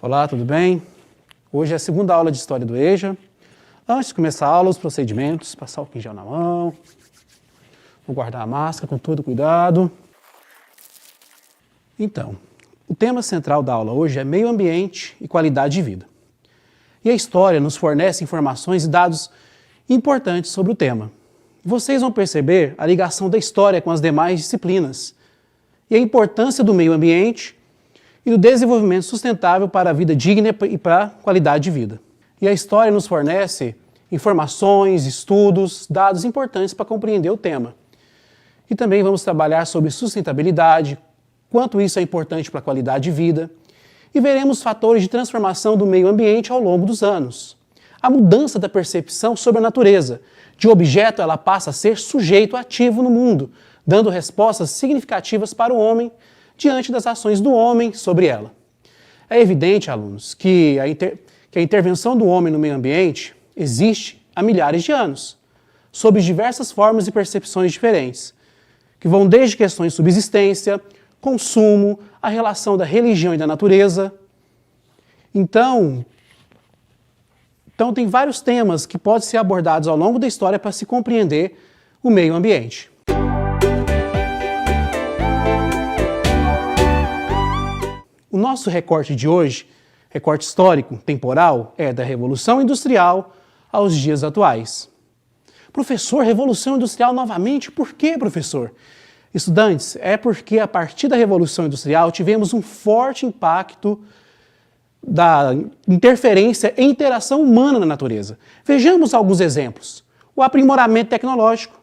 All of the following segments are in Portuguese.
Olá, tudo bem? Hoje é a segunda aula de História do EJA. Antes de começar a aula, os procedimentos, passar o álcool em gel na mão, vou guardar a máscara com todo cuidado. Então, o tema central da aula hoje é meio ambiente e qualidade de vida. E a história nos fornece informações e dados importantes sobre o tema. Vocês vão perceber a ligação da história com as demais disciplinas e a importância do meio ambiente e do desenvolvimento sustentável para a vida digna e para a qualidade de vida. E a história nos fornece informações, estudos, dados importantes para compreender o tema. E também vamos trabalhar sobre sustentabilidade, quanto isso é importante para a qualidade de vida, e veremos fatores de transformação do meio ambiente ao longo dos anos. A mudança da percepção sobre a natureza. De objeto, ela passa a ser sujeito ativo no mundo, dando respostas significativas para o homem diante das ações do homem sobre ela. É evidente, alunos, que a intervenção do homem no meio ambiente existe há milhares de anos, sob diversas formas e percepções diferentes, que vão desde questões de subsistência, consumo, a relação da religião e da natureza. Então tem vários temas que podem ser abordados ao longo da história para se compreender o meio ambiente. O nosso recorte de hoje, recorte histórico, temporal, é da Revolução Industrial aos dias atuais. Professor, Revolução Industrial novamente? Por quê, professor? Estudantes, é porque a partir da Revolução Industrial tivemos um forte impacto da interferência e interação humana na natureza. Vejamos alguns exemplos. O aprimoramento tecnológico,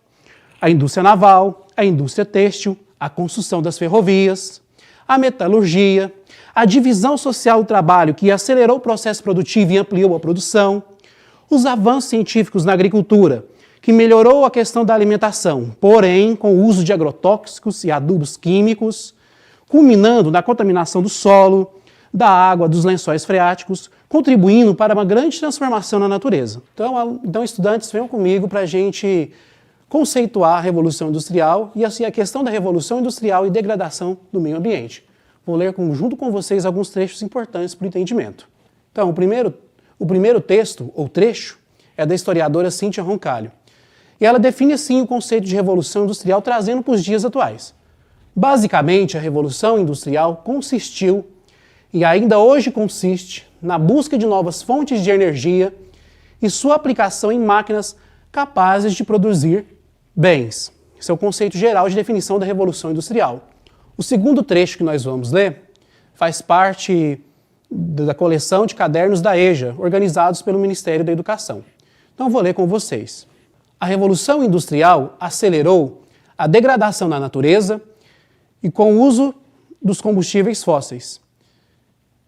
a indústria naval, a indústria têxtil, a construção das ferrovias, a metalurgia, a divisão social do trabalho que acelerou o processo produtivo e ampliou a produção, os avanços científicos na agricultura, que melhorou a questão da alimentação, porém com o uso de agrotóxicos e adubos químicos, culminando na contaminação do solo, da água, dos lençóis freáticos, contribuindo para uma grande transformação na natureza. Então estudantes, venham comigo para a gente conceituar a Revolução Industrial e assim a questão da Revolução Industrial e degradação do meio ambiente. Vou ler junto com vocês alguns trechos importantes para o entendimento. Então, o primeiro texto, ou trecho, é da historiadora Cíntia Roncalho. E ela define assim o conceito de Revolução Industrial, trazendo para os dias atuais. Basicamente, a Revolução Industrial consistiu, e ainda hoje consiste, na busca de novas fontes de energia e sua aplicação em máquinas capazes de produzir bens. Esse é o conceito geral de definição da Revolução Industrial. O segundo trecho que nós vamos ler faz parte da coleção de cadernos da EJA, organizados pelo Ministério da Educação. Então, vou ler com vocês. A Revolução Industrial acelerou a degradação da natureza e com o uso dos combustíveis fósseis.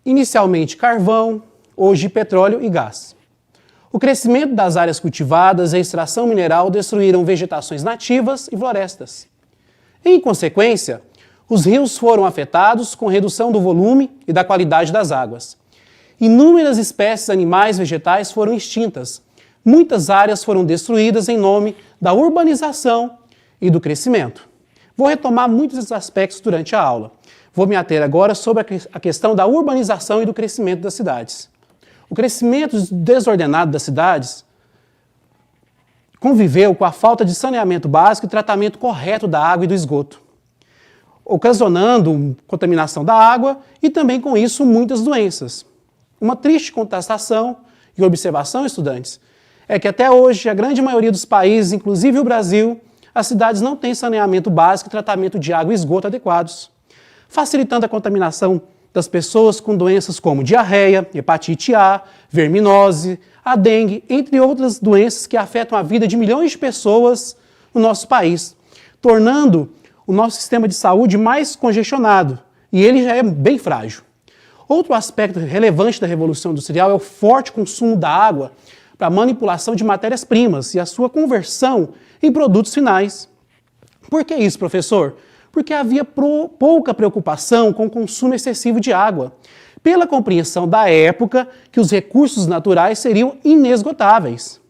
Inicialmente carvão, hoje petróleo e gás. O crescimento das áreas cultivadas e a extração mineral destruíram vegetações nativas e florestas. Em consequência, os rios foram afetados com redução do volume e da qualidade das águas. Inúmeras espécies animais e vegetais foram extintas. Muitas áreas foram destruídas em nome da urbanização e do crescimento. Vou retomar muitos desses aspectos durante a aula. Vou me ater agora sobre a questão da urbanização e do crescimento das cidades. O crescimento desordenado das cidades conviveu com a falta de saneamento básico e tratamento correto da água e do esgoto, ocasionando contaminação da água e também com isso muitas doenças. Uma triste constatação e observação, estudantes, é que até hoje a grande maioria dos países, inclusive o Brasil, as cidades não têm saneamento básico e tratamento de água e esgoto adequados, facilitando a contaminação das pessoas com doenças como diarreia, hepatite A, verminose, a dengue, entre outras doenças que afetam a vida de milhões de pessoas no nosso país, tornando o nosso sistema de saúde mais congestionado, e ele já é bem frágil. Outro aspecto relevante da Revolução Industrial é o forte consumo da água para a manipulação de matérias-primas e a sua conversão em produtos finais. Por que isso, professor? Porque havia pouca preocupação com o consumo excessivo de água, pela compreensão da época que os recursos naturais seriam inesgotáveis.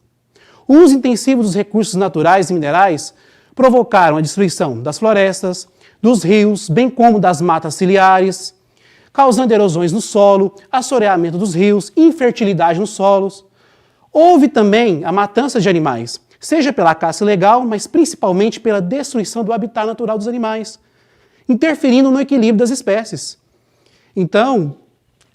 O uso intensivo dos recursos naturais e minerais provocaram a destruição das florestas, dos rios, bem como das matas ciliares, causando erosões no solo, assoreamento dos rios, infertilidade nos solos. Houve também a matança de animais, seja pela caça ilegal, mas principalmente pela destruição do habitat natural dos animais, interferindo no equilíbrio das espécies. Então,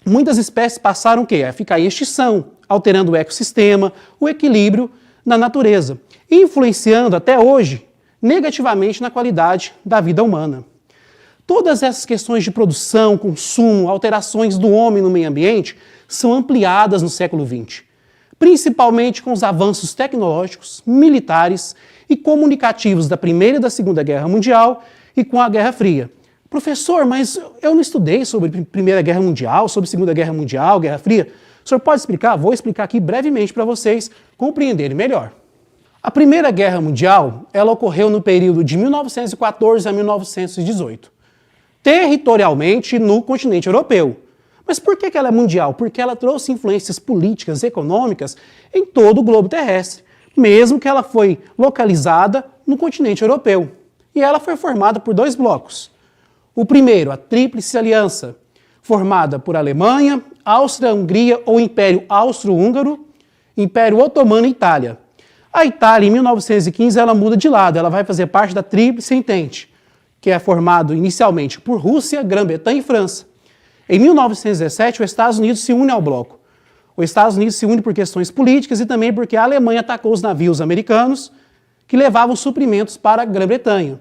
muitas espécies passaram o quê? A ficar em extinção, alterando o ecossistema, o equilíbrio na natureza, influenciando até hoje negativamente na qualidade da vida humana. Todas essas questões de produção, consumo, alterações do homem no meio ambiente são ampliadas no século XX, principalmente com os avanços tecnológicos, militares e comunicativos da Primeira e da Segunda Guerra Mundial e com a Guerra Fria. Professor, mas eu não estudei sobre Primeira Guerra Mundial, sobre Segunda Guerra Mundial, Guerra Fria. O senhor pode explicar? Vou explicar aqui brevemente para vocês compreenderem melhor. A Primeira Guerra Mundial, ela ocorreu no período de 1914 a 1918, territorialmente no continente europeu. Mas por que ela é mundial? Porque ela trouxe influências políticas e econômicas em todo o globo terrestre, mesmo que ela foi localizada no continente europeu. E ela foi formada por dois blocos. O primeiro, a Tríplice Aliança, formada por Alemanha, Áustria-Hungria ou Império Austro-Húngaro, Império Otomano e Itália. A Itália, em 1915, ela muda de lado, ela vai fazer parte da Tríplice Entente, que é formado inicialmente por Rússia, Grã-Bretanha e França. Em 1917, os Estados Unidos se une ao bloco. Os Estados Unidos se une por questões políticas e também porque a Alemanha atacou os navios americanos que levavam suprimentos para a Grã-Bretanha.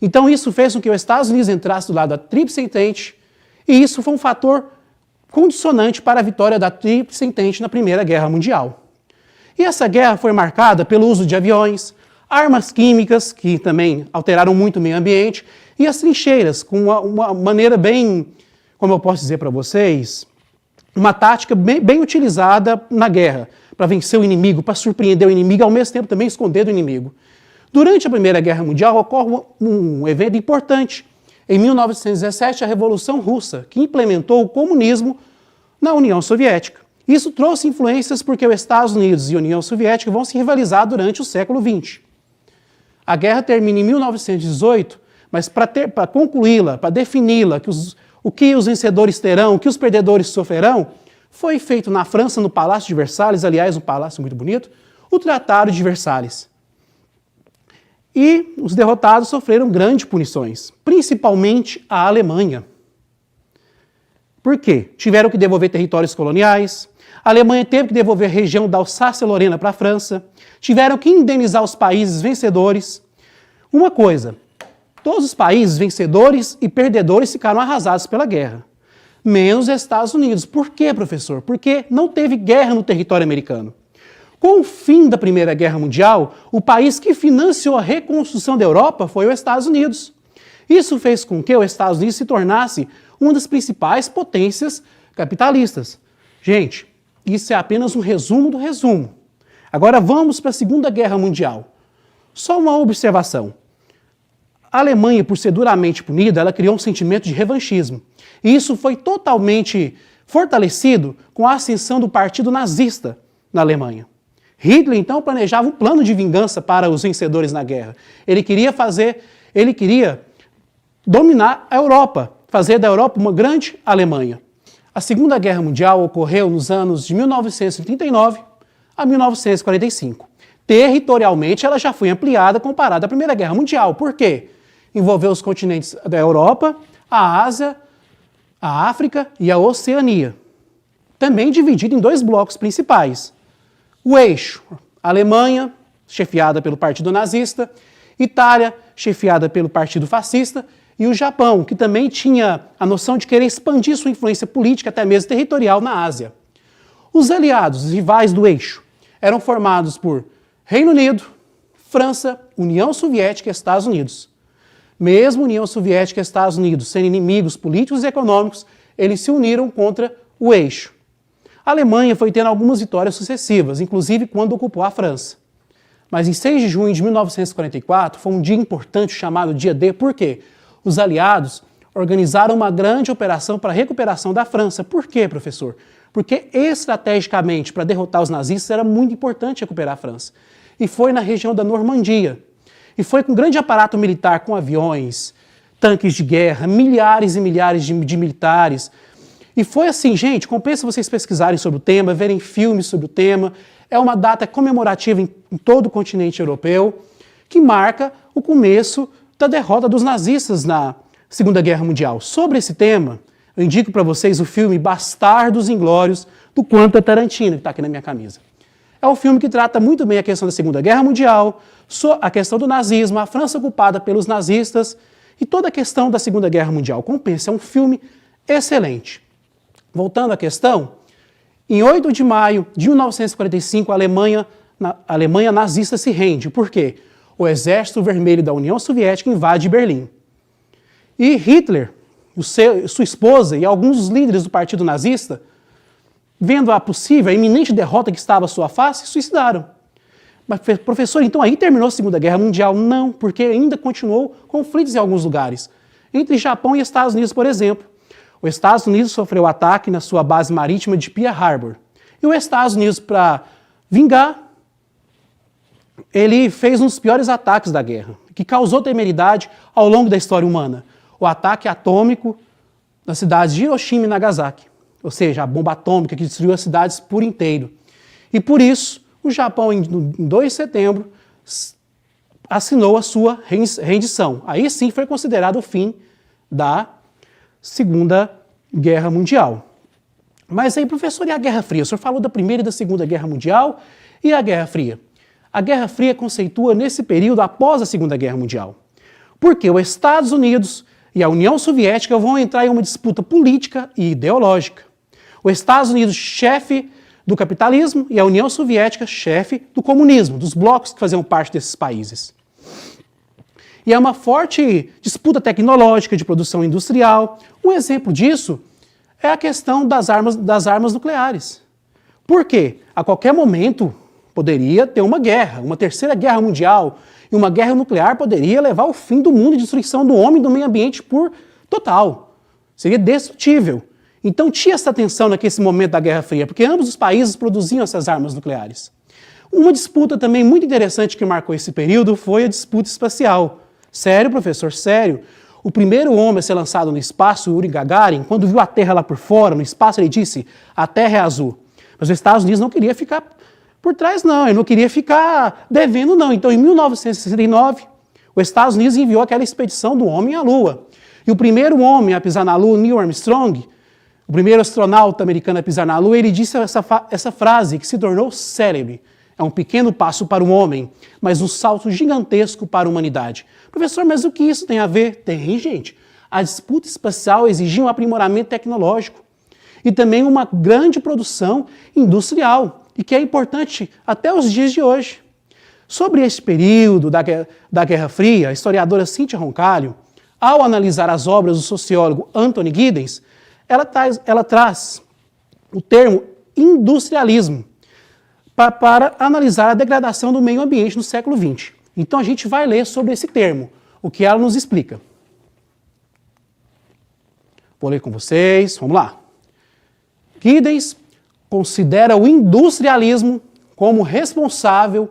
Então isso fez com que os Estados Unidos entrasse do lado da Tríplice Entente e isso foi um fator condicionante para a vitória da Tríplice Entente na Primeira Guerra Mundial. E essa guerra foi marcada pelo uso de aviões, armas químicas, que também alteraram muito o meio ambiente, e as trincheiras, com uma maneira bem, como eu posso dizer para vocês, uma tática bem utilizada na guerra, para vencer o inimigo, para surpreender o inimigo, e ao mesmo tempo também esconder do inimigo. Durante a Primeira Guerra Mundial ocorre um evento importante. Em 1917, a Revolução Russa, que implementou o comunismo na União Soviética. Isso trouxe influências porque os Estados Unidos e a União Soviética vão se rivalizar durante o século XX. A guerra termina em 1918, mas para concluí-la, para defini-la, o que os vencedores terão, o que os perdedores sofrerão, foi feito na França, no Palácio de Versalhes, aliás, um palácio muito bonito, o Tratado de Versalhes. E os derrotados sofreram grandes punições, principalmente a Alemanha. Por quê? Tiveram que devolver territórios coloniais, a Alemanha teve que devolver a região da Alsácia-Lorena para a França, tiveram que indenizar os países vencedores. Uma coisa, todos os países vencedores e perdedores ficaram arrasados pela guerra, menos os Estados Unidos. Por quê, professor? Porque não teve guerra no território americano. Com o fim da Primeira Guerra Mundial, o país que financiou a reconstrução da Europa foi os Estados Unidos. Isso fez com que os Estados Unidos se tornasse uma das principais potências capitalistas. Gente, isso é apenas um resumo do resumo. Agora vamos para a Segunda Guerra Mundial. Só uma observação. A Alemanha, por ser duramente punida, ela criou um sentimento de revanchismo. E isso foi totalmente fortalecido com a ascensão do partido nazista na Alemanha. Hitler, então, planejava um plano de vingança para os vencedores na guerra. Ele queria dominar a Europa, fazer da Europa uma grande Alemanha. A Segunda Guerra Mundial ocorreu nos anos de 1939 a 1945. Territorialmente, ela já foi ampliada comparada à Primeira Guerra Mundial. Por quê? Envolveu os continentes da Europa, a Ásia, a África e a Oceania. Também dividido em dois blocos principais. O eixo, Alemanha, chefiada pelo Partido Nazista, Itália, chefiada pelo Partido Fascista, e o Japão, que também tinha a noção de querer expandir sua influência política, até mesmo territorial, na Ásia. Os aliados, os rivais do eixo, eram formados por Reino Unido, França, União Soviética e Estados Unidos. Mesmo União Soviética e Estados Unidos sendo inimigos políticos e econômicos, eles se uniram contra o eixo. A Alemanha foi tendo algumas vitórias sucessivas, inclusive quando ocupou a França. Mas em 6 de junho de 1944 foi um dia importante chamado Dia D, por quê? Os aliados organizaram uma grande operação para a recuperação da França. Por quê, professor? Porque estrategicamente, para derrotar os nazistas, era muito importante recuperar a França. E foi na região da Normandia. E foi com grande aparato militar, com aviões, tanques de guerra, milhares e milhares de militares. E foi assim, gente, compensa vocês pesquisarem sobre o tema, verem filmes sobre o tema. É uma data comemorativa em todo o continente europeu, que marca o começo da derrota dos nazistas na Segunda Guerra Mundial. Sobre esse tema, eu indico para vocês o filme Bastardos Inglórios, do Quentin Tarantino, que está aqui na minha camisa. É um filme que trata muito bem a questão da Segunda Guerra Mundial, a questão do nazismo, a França ocupada pelos nazistas e toda a questão da Segunda Guerra Mundial. Compensa, é um filme excelente. Voltando à questão, em 8 de maio de 1945, a Alemanha nazista se rende. Por quê? O Exército Vermelho da União Soviética invade Berlim. E Hitler, sua esposa e alguns dos líderes do partido nazista, vendo a possível, a iminente derrota que estava à sua face, se suicidaram. Mas, professor, então aí terminou a Segunda Guerra Mundial? Não, porque ainda continuou conflitos em alguns lugares. Entre Japão e Estados Unidos, por exemplo. Os Estados Unidos sofreu ataque na sua base marítima de Pearl Harbor. E os Estados Unidos, para vingar, ele fez um dos piores ataques da guerra, que causou temeridade ao longo da história humana. O ataque atômico nas cidades de Hiroshima e Nagasaki. Ou seja, a bomba atômica que destruiu as cidades por inteiro. E por isso, o Japão, em 2 de setembro, assinou a sua rendição. Aí sim foi considerado o fim da Segunda Guerra Mundial. Mas aí, professor, e a Guerra Fria? O senhor falou da Primeira e da Segunda Guerra Mundial e a Guerra Fria. A Guerra Fria conceitua nesse período após a Segunda Guerra Mundial. Porque os Estados Unidos e a União Soviética vão entrar em uma disputa política e ideológica. Os Estados Unidos, chefe do capitalismo, e a União Soviética, chefe do comunismo, dos blocos que faziam parte desses países. E é uma forte disputa tecnológica de produção industrial. Um exemplo disso é a questão das armas nucleares. Por quê? A qualquer momento poderia ter uma guerra, uma terceira guerra mundial, e uma guerra nuclear poderia levar ao fim do mundo e destruição do homem e do meio ambiente por total. Seria destrutível. Então tinha essa tensão naquele momento da Guerra Fria, porque ambos os países produziam essas armas nucleares. Uma disputa também muito interessante que marcou esse período foi a disputa espacial. Sério, professor? Sério. O primeiro homem a ser lançado no espaço, Yuri Gagarin, quando viu a Terra lá por fora, no espaço, ele disse, a Terra é azul. Mas os Estados Unidos não queria ficar por trás, não. Ele não queria ficar devendo, não. Então, em 1969, os Estados Unidos enviou aquela expedição do homem à Lua. E o primeiro homem a pisar na Lua, Neil Armstrong, o primeiro astronauta americano a pisar na Lua, ele disse essa frase que se tornou célebre. É um pequeno passo para o homem, mas um salto gigantesco para a humanidade. Professor, mas o que isso tem a ver? Tem, gente. A disputa espacial exigia um aprimoramento tecnológico e também uma grande produção industrial, e que é importante até os dias de hoje. Sobre esse período da Guerra Fria, a historiadora Cíntia Roncalho, ao analisar as obras do sociólogo Anthony Giddens, ela traz o termo industrialismo para analisar a degradação do meio ambiente no século XX. Então a gente vai ler sobre esse termo, o que ela nos explica. Vou ler com vocês, vamos lá. Giddens considera o industrialismo como responsável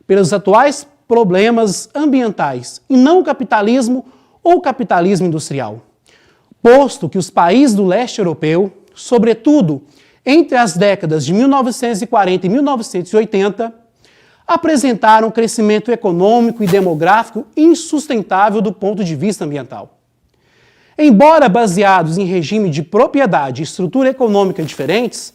pelos atuais problemas ambientais e não o capitalismo ou capitalismo industrial. Posto que os países do leste europeu, sobretudo entre as décadas de 1940 e 1980, apresentaram um crescimento econômico e demográfico insustentável do ponto de vista ambiental. Embora baseados em regime de propriedade e estrutura econômica diferentes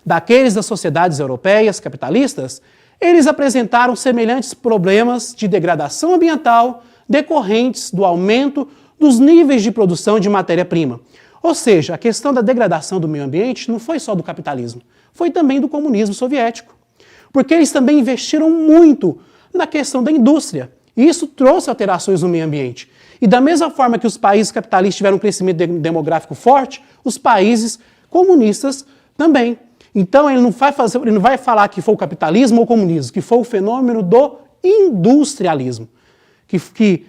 daqueles das sociedades europeias capitalistas, eles apresentaram semelhantes problemas de degradação ambiental decorrentes do aumento dos níveis de produção de matéria-prima. Ou seja, a questão da degradação do meio ambiente não foi só do capitalismo, foi também do comunismo soviético. Porque eles também investiram muito na questão da indústria. E isso trouxe alterações no meio ambiente. E da mesma forma que os países capitalistas tiveram um crescimento demográfico forte, os países comunistas também. Então ele não vai falar que foi o capitalismo ou o comunismo, que foi o fenômeno do industrialismo, que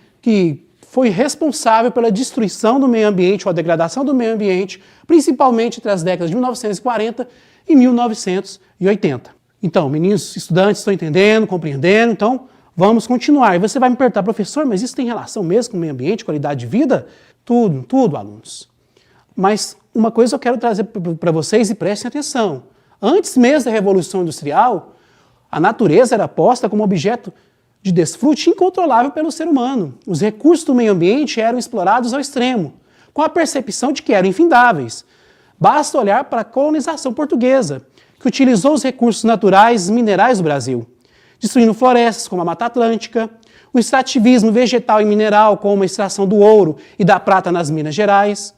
foi responsável pela destruição do meio ambiente ou a degradação do meio ambiente, principalmente entre as décadas de 1940 e 1980. Então, meninos, estudantes, estão entendendo, compreendendo? Então, Vamos continuar. E você vai me perguntar, professor, mas isso tem relação mesmo com o meio ambiente, qualidade de vida? Tudo, alunos. Mas uma coisa eu quero trazer para vocês e prestem atenção. Antes mesmo da Revolução Industrial, a natureza era posta como objeto de desfrute incontrolável pelo ser humano. Os recursos do meio ambiente eram explorados ao extremo, com a percepção de que eram infindáveis. Basta olhar para a colonização portuguesa, que utilizou os recursos naturais e minerais do Brasil, destruindo florestas como a Mata Atlântica, o extrativismo vegetal e mineral, como a extração do ouro e da prata nas Minas Gerais,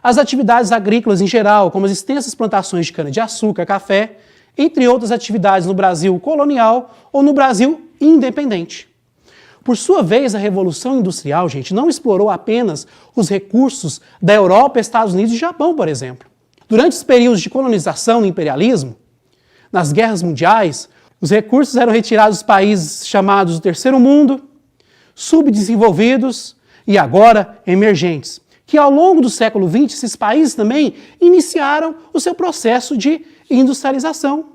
as atividades agrícolas em geral, como as extensas plantações de cana-de-açúcar, café, entre outras atividades no Brasil colonial ou no Brasil independente. Por sua vez, a Revolução Industrial, gente, não explorou apenas os recursos da Europa, Estados Unidos e Japão, por exemplo. Durante os períodos de colonização e imperialismo, nas guerras mundiais, os recursos eram retirados dos países chamados do Terceiro Mundo, subdesenvolvidos e agora emergentes, que ao longo do século XX, esses países também iniciaram o seu processo de industrialização.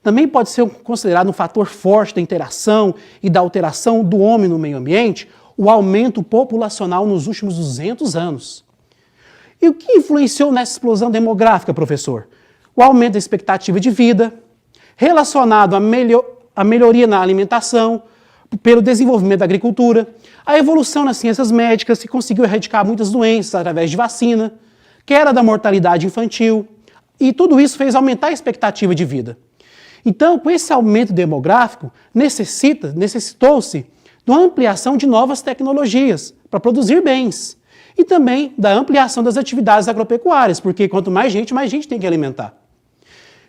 Também pode ser considerado um fator forte da interação e da alteração do homem no meio ambiente o aumento populacional nos últimos 200 anos. E o que influenciou nessa explosão demográfica, professor? O aumento da expectativa de vida, relacionado à melhoria na alimentação, pelo desenvolvimento da agricultura, a evolução nas ciências médicas, que conseguiu erradicar muitas doenças através de vacina, queda da mortalidade infantil, e tudo isso fez aumentar a expectativa de vida. Então, com esse aumento demográfico, necessitou-se de uma ampliação de novas tecnologias para produzir bens e também da ampliação das atividades agropecuárias, porque quanto mais gente tem que alimentar.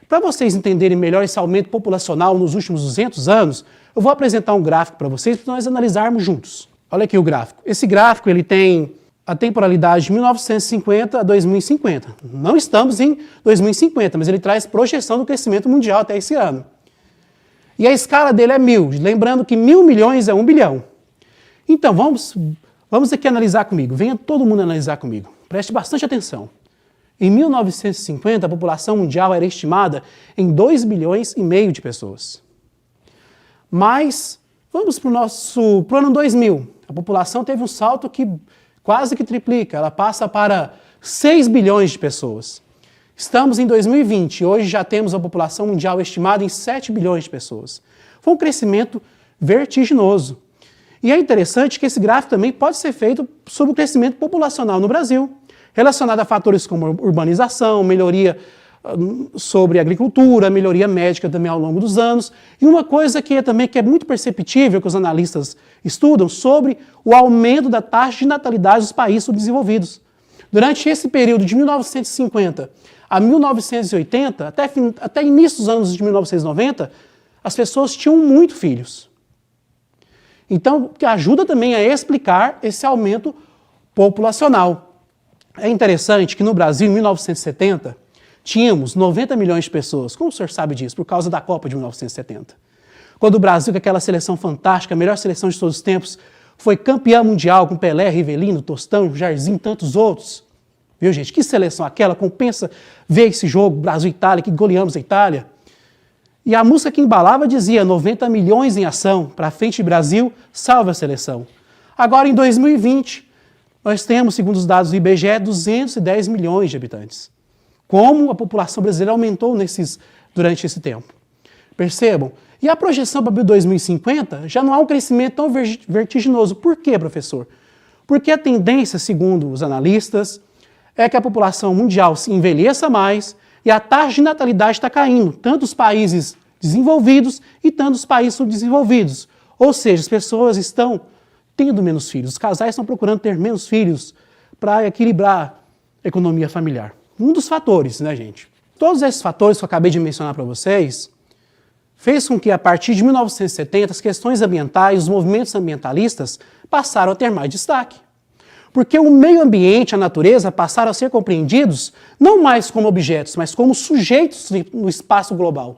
Para vocês entenderem melhor esse aumento populacional nos últimos 200 anos, eu vou apresentar um gráfico para vocês para nós analisarmos juntos. Olha aqui o gráfico. Esse gráfico ele tem a temporalidade de 1950 a 2050. Não estamos em 2050, mas ele traz projeção do crescimento mundial até esse ano. E a escala dele é 1000, lembrando que 1.000 milhões é 1 bilhão. Então, vamos aqui analisar comigo. Venha todo mundo analisar comigo. Preste bastante atenção. Em 1950, a população mundial era estimada em 2,5 bilhões de pessoas. Mas, vamos para o ano 2000. A população teve um salto que quase que triplica. Ela passa para 6 bilhões de pessoas. Estamos em 2020 e hoje já temos a população mundial estimada em 7 bilhões de pessoas. Foi um crescimento vertiginoso. E é interessante que esse gráfico também pode ser feito sobre o crescimento populacional no Brasil, relacionado a fatores como urbanização, melhoria sobre agricultura, melhoria médica também ao longo dos anos. E uma coisa que é muito perceptível, que os analistas estudam, sobre o aumento da taxa de natalidade dos países subdesenvolvidos. Durante esse período de 1950 a 1980, até início dos anos de 1990, as pessoas tinham muito filhos. Então, que ajuda também a explicar esse aumento populacional. É interessante que no Brasil, em 1970, tínhamos 90 milhões de pessoas. Como o senhor sabe disso? Por causa da Copa de 1970. Quando o Brasil, com aquela seleção fantástica, a melhor seleção de todos os tempos, foi campeão mundial com Pelé, Rivelino, Tostão, Jairzinho e tantos outros. Viu, gente? Que seleção aquela? Compensa ver esse jogo, Brasil e Itália, que goleamos a Itália. E a música que embalava dizia 90 milhões em ação, para frente Brasil, salve a seleção. Agora, em 2020, nós temos, segundo os dados do IBGE, 210 milhões de habitantes. Como a população brasileira aumentou durante esse tempo. Percebam? E a projeção para 2050 já não há um crescimento tão vertiginoso. Por quê, professor? Porque a tendência, segundo os analistas, é que a população mundial se envelheça mais e a taxa de natalidade está caindo, tanto os países desenvolvidos e tanto os países subdesenvolvidos. Ou seja, as pessoas estão tendo menos filhos, os casais estão procurando ter menos filhos para equilibrar a economia familiar. Um dos fatores, né, gente? Todos esses fatores que eu acabei de mencionar para vocês fez com que, a partir de 1970, as questões ambientais, os movimentos ambientalistas passaram a ter mais destaque. Porque o meio ambiente, a natureza, passaram a ser compreendidos não mais como objetos, mas como sujeitos no espaço global,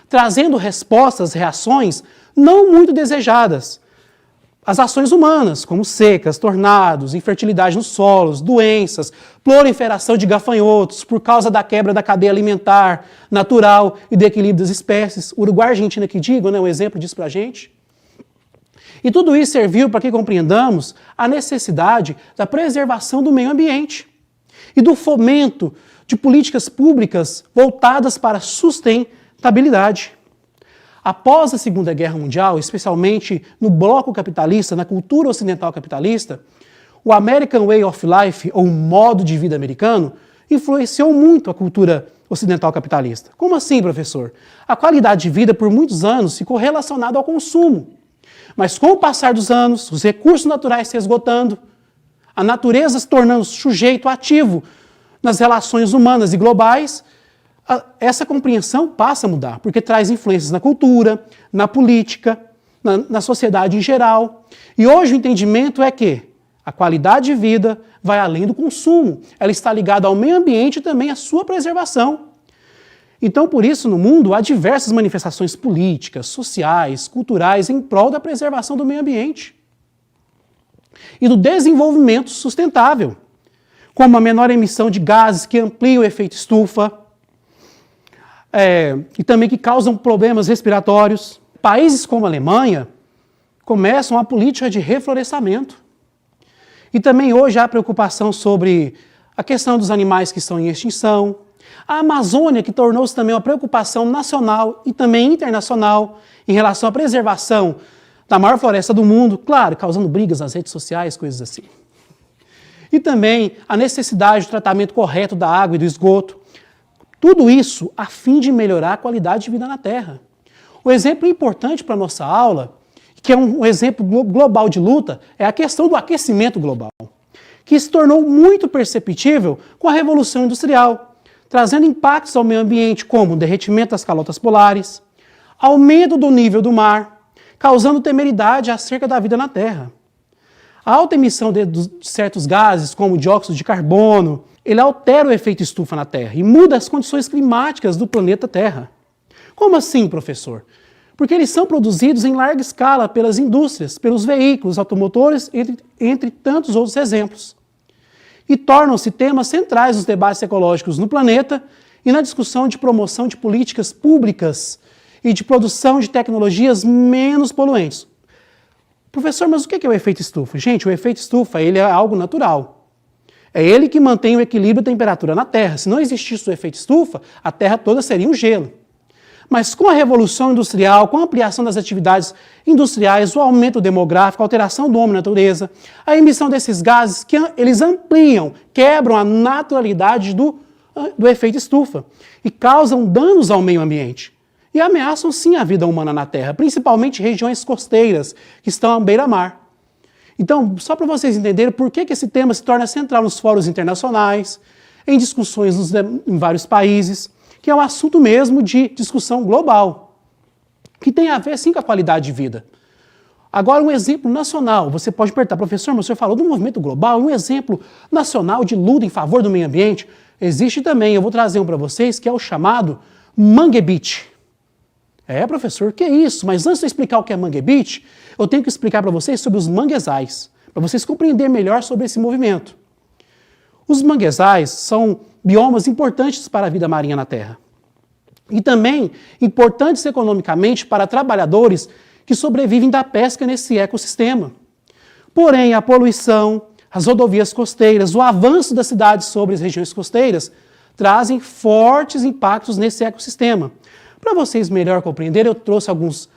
trazendo respostas, reações não muito desejadas as ações humanas, como secas, tornados, infertilidade nos solos, doenças, proliferação de gafanhotos por causa da quebra da cadeia alimentar natural e do equilíbrio das espécies. Uruguai e Argentina que digam, né, um exemplo disso para a gente. E tudo isso serviu para que compreendamos a necessidade da preservação do meio ambiente e do fomento de políticas públicas voltadas para a sustentabilidade. Após a Segunda Guerra Mundial, especialmente no bloco capitalista, na cultura ocidental capitalista, o American Way of Life, ou modo de vida americano, influenciou muito a cultura ocidental capitalista. Como assim, professor? A qualidade de vida por muitos anos ficou relacionada ao consumo. Mas com o passar dos anos, os recursos naturais se esgotando, a natureza se tornando sujeito ativo nas relações humanas e globais, essa compreensão passa a mudar, porque traz influências na cultura, na política, na sociedade em geral. E hoje o entendimento é que a qualidade de vida vai além do consumo. Ela está ligada ao meio ambiente e também à sua preservação. Então, por isso, no mundo, há diversas manifestações políticas, sociais, culturais em prol da preservação do meio ambiente e do desenvolvimento sustentável, como a menor emissão de gases que ampliam o efeito estufa, e também que causam problemas respiratórios. Países como a Alemanha começam a política de reflorestamento. E também hoje há preocupação sobre a questão dos animais que estão em extinção. A Amazônia, que tornou-se também uma preocupação nacional e também internacional em relação à preservação da maior floresta do mundo, claro, causando brigas nas redes sociais, coisas assim. E também a necessidade do tratamento correto da água e do esgoto. Tudo isso a fim de melhorar a qualidade de vida na Terra. O exemplo importante para a nossa aula, que é um exemplo global de luta, é a questão do aquecimento global, que se tornou muito perceptível com a Revolução Industrial, trazendo impactos ao meio ambiente como o derretimento das calotas polares, aumento do nível do mar, causando temeridade acerca da vida na Terra. A alta emissão de certos gases, como o dióxido de carbono, ele altera o efeito estufa na Terra e muda as condições climáticas do planeta Terra. Como assim, professor? Porque eles são produzidos em larga escala pelas indústrias, pelos veículos automotores, entre tantos outros exemplos. E tornam-se temas centrais dos debates ecológicos no planeta e na discussão de promoção de políticas públicas e de produção de tecnologias menos poluentes. Professor, mas o que é o efeito estufa? Gente, o efeito estufa ele é algo natural. É ele que mantém o equilíbrio da temperatura na Terra. Se não existisse o efeito estufa, a Terra toda seria um gelo. Mas com a Revolução Industrial, com a ampliação das atividades industriais, o aumento demográfico, a alteração do homem na natureza, a emissão desses gases, que eles ampliam, quebram a naturalidade do efeito estufa e causam danos ao meio ambiente. E ameaçam sim a vida humana na Terra, principalmente regiões costeiras que estão à beira-mar. Então, só para vocês entenderem por que esse tema se torna central nos fóruns internacionais, em discussões em vários países, que é um assunto mesmo de discussão global, que tem a ver sim com a qualidade de vida. Agora, um exemplo nacional, você pode perguntar, professor, mas o senhor falou do movimento global, um exemplo nacional de luta em favor do meio ambiente? Existe também, eu vou trazer um para vocês, que é o chamado Mangue Beach. Professor, o que é isso? Mas antes de eu explicar o que é Mangue Beach, eu tenho que explicar para vocês sobre os manguezais, para vocês compreenderem melhor sobre esse movimento. Os manguezais são biomas importantes para a vida marinha na Terra. E também importantes economicamente para trabalhadores que sobrevivem da pesca nesse ecossistema. Porém, a poluição, as rodovias costeiras, o avanço das cidades sobre as regiões costeiras trazem fortes impactos nesse ecossistema. Para vocês melhor compreenderem, eu trouxe alguns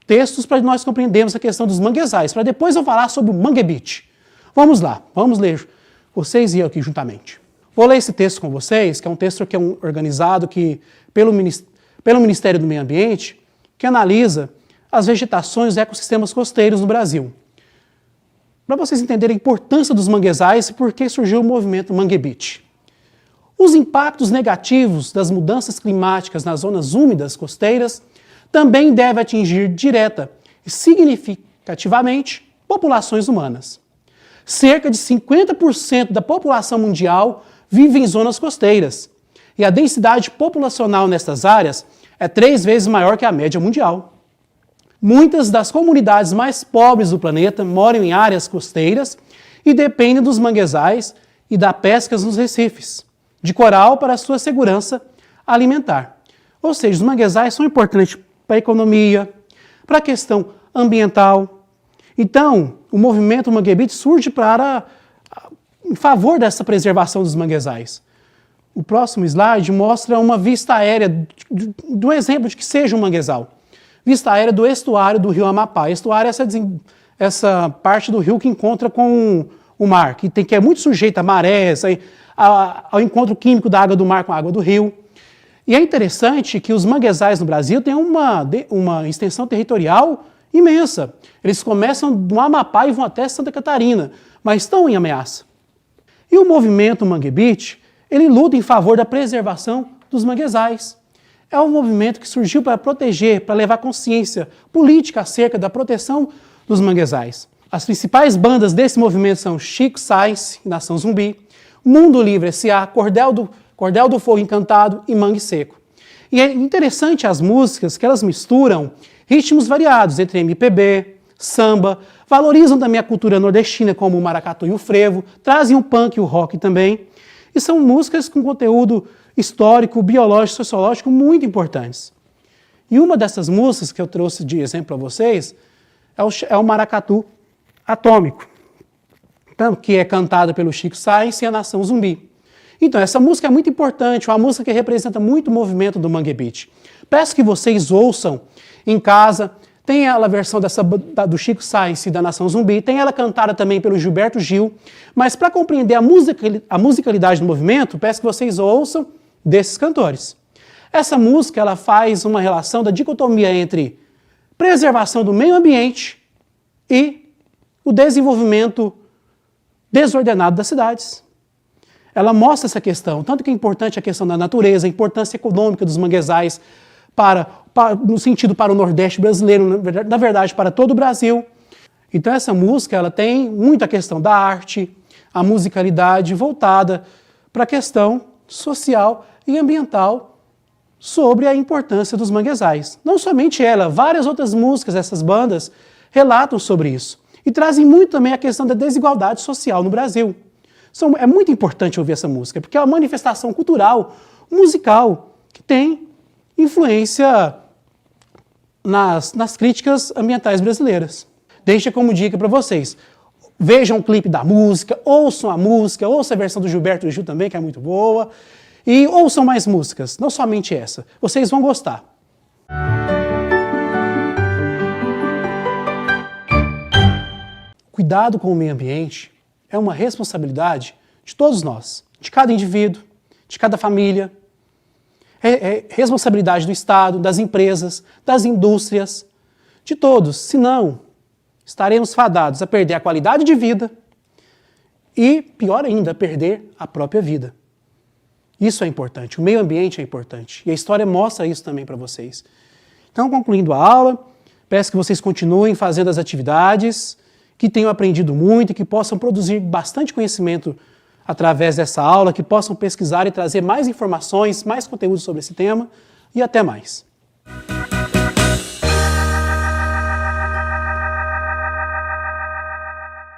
textos para nós compreendermos a questão dos manguezais, para depois eu falar sobre o Mangue Beach. Vamos lá, vamos ler, vocês e eu aqui juntamente. Vou ler esse texto com vocês, que é um texto que é organizado pelo Ministério do Meio Ambiente, que analisa as vegetações e ecossistemas costeiros no Brasil. Para vocês entenderem a importância dos manguezais e por que surgiu o movimento Mangue Beach. Os impactos negativos das mudanças climáticas nas zonas úmidas costeiras também devem atingir direta e significativamente populações humanas. Cerca de 50% da população mundial vive em zonas costeiras e a densidade populacional nestas áreas é 3 vezes maior que a média mundial. Muitas das comunidades mais pobres do planeta moram em áreas costeiras e dependem dos manguezais e da pesca nos recifes de coral para a sua segurança alimentar. Ou seja, os manguezais são importantes para a economia, para a questão ambiental. Então, o movimento Mangue Beat surge em favor dessa preservação dos manguezais. O próximo slide mostra uma vista aérea do exemplo de que seja um manguezal. Vista aérea do estuário do rio Amapá. Estuário é essa parte do rio que encontra com o mar, que é muito sujeita a marés, ao encontro químico da água do mar com a água do rio. E é interessante que os manguezais no Brasil têm uma extensão territorial imensa. Eles começam do Amapá e vão até Santa Catarina, mas estão em ameaça. E o movimento Mangue Beat, ele luta em favor da preservação dos manguezais. É um movimento que surgiu para proteger, para levar consciência política acerca da proteção dos manguezais. As principais bandas desse movimento são Chico Science, Nação Zumbi, Mundo Livre S.A., Cordel do Fogo Encantado e Mangue Seco. E é interessante as músicas que elas misturam ritmos variados entre MPB, samba, valorizam também a cultura nordestina como o maracatu e o frevo, trazem o punk e o rock também. E são músicas com conteúdo histórico, biológico, sociológico muito importantes. E uma dessas músicas que eu trouxe de exemplo para vocês é o Maracatu Atômico, que é cantada pelo Chico Science e a Nação Zumbi. Então, essa música é muito importante, uma música que representa muito o movimento do Mangue Beat. Peço que vocês ouçam em casa. Tem ela a versão do Chico Science e da Nação Zumbi, tem ela cantada também pelo Gilberto Gil, mas para compreender a musicalidade do movimento, peço que vocês ouçam desses cantores. Essa música ela faz uma relação da dicotomia entre preservação do meio ambiente e o desenvolvimento desordenado das cidades. Ela mostra essa questão, tanto que é importante a questão da natureza, a importância econômica dos manguezais no sentido para o Nordeste brasileiro, na verdade para todo o Brasil. Então essa música ela tem muita questão da arte, a musicalidade voltada para a questão social e ambiental sobre a importância dos manguezais. Não somente ela, várias outras músicas dessas bandas relatam sobre isso. E trazem muito também a questão da desigualdade social no Brasil. É muito importante ouvir essa música, porque é uma manifestação cultural, musical, que tem influência nas críticas ambientais brasileiras. Deixa como dica para vocês. Vejam o clipe da música, ouçam a versão do Gilberto Gil também, que é muito boa, e ouçam mais músicas, não somente essa. Vocês vão gostar. Cuidado com o meio ambiente é uma responsabilidade de todos nós, de cada indivíduo, de cada família. É responsabilidade do Estado, das empresas, das indústrias, de todos. Senão, estaremos fadados a perder a qualidade de vida e, pior ainda, a perder a própria vida. Isso é importante, o meio ambiente é importante. E a história mostra isso também para vocês. Então, concluindo a aula, peço que vocês continuem fazendo as atividades, que tenham aprendido muito e que possam produzir bastante conhecimento através dessa aula, que possam pesquisar e trazer mais informações, mais conteúdo sobre esse tema, e até mais.